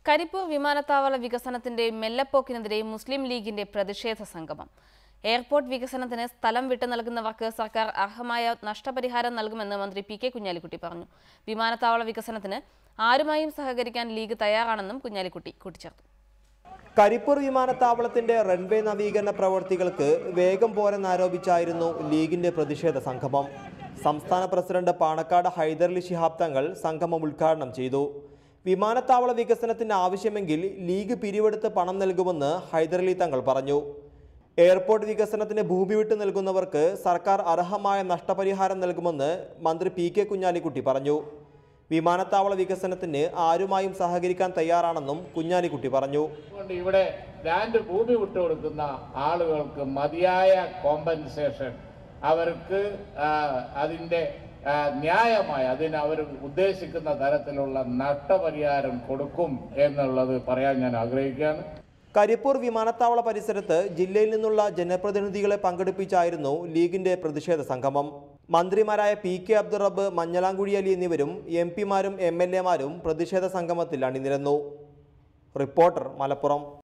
കരിപ്പൂർ വിമാനത്താവള വികസനത്തിന്റെ മെല്ലപ്പോക്കിനെതിരെ മുസ്ലിം ലീഗിന്റെ പ്രതിഷേധ സംഗമം. എയർപോർട്ട് വികസനത്തിന് സ്ഥലം വിട്ടു നൽകുന്നവർക്ക് സർക്കാർ അർഹമായ നഷ്ടപരിഹാരം നൽകുമെന്ന് മന്ത്രി പി.കെ. കുഞ്ഞാലിക്കുട്ടി പറഞ്ഞു. വിമാനത്താവള വികസനത്തിന് ആരുമായും സഹകരിക്കാൻ ലീഗ് തയ്യാറാണെന്നും കുഞ്ഞാലിക്കുട്ടി കൂട്ടിച്ചേർത്തു. കരിപ്പൂർ വിമാനത്താവളത്തിന്റെ റൺവേ നവീകരണ പ്രവൃത്തികൾക്ക് വേഗം പോരെന്നാരോപിച്ചായിരുന്നു ലീഗിന്റെ പ്രതിഷേധ സംഗമം. സംസ്ഥാന പ്രസിഡന്റ് പാണക്കാട് ഹൈദരലി ശിഹാബ് തങ്ങൾ സംഗമം ഉദ്ഘാടനം ചെയ്തു. വിമാനത്താവള വികസനത്തിന് ആവശ്യമെങ്കിൽ ലീഗ് പിരിവെടുത്ത് പണം നൽകുമെന്ന് ഹൈദരലി തങ്ങൾ പറഞ്ഞു. എയർപോർട്ട് വികസനത്തിന് ഭൂമി വിട്ടു നൽകുന്നവർക്ക് സർക്കാർ അർഹമായ നഷ്ടപരിഹാരം നൽകുമെന്ന് മന്ത്രി പി.കെ. കുഞ്ഞാലിക്കുട്ടി പറഞ്ഞു. വിമാനത്താവള വികസനത്തിന് ആരുമായും സഹകരിക്കാൻ തയ്യാറാണെന്നും കുഞ്ഞാലിക്കുട്ടി പറഞ്ഞു. ഇവിടെ ലാൻഡ് ഭൂമി വിട്ടുകൊടുക്കുന്ന ആളുകൾക്ക് മതിയായ കോമ്പൻസേഷൻ അവർക്ക് അതിൻ്റെ ന്യായമായ അതിന് അവർ ഉദ്ദേശിക്കുന്ന തരത്തിലുള്ള നഷ്ടപരിഹാരം കൊടുക്കും എന്നുള്ളത് പറയാൻ ഞാൻ ആഗ്രഹിക്കുകയാണ്. കരിപ്പൂർ വിമാനത്താവള പരിസരത്ത് ജില്ലയിൽ നിന്നുള്ള ജനപ്രതിനിധികളെ പങ്കെടുപ്പിച്ചായിരുന്നു ലീഗിന്റെ പ്രതിഷേധ സംഗമം. മന്ത്രിമാരായ പി.കെ. അബ്ദുൾ റബ്ബ്, മഞ്ഞളാംകുഴി അലി എന്നിവരും എം.പിമാരും എം.എൽ.എമാരും പ്രതിഷേധ സംഗമത്തിൽ അണിനിരന്നു. റിപ്പോർട്ടർ, മലപ്പുറം.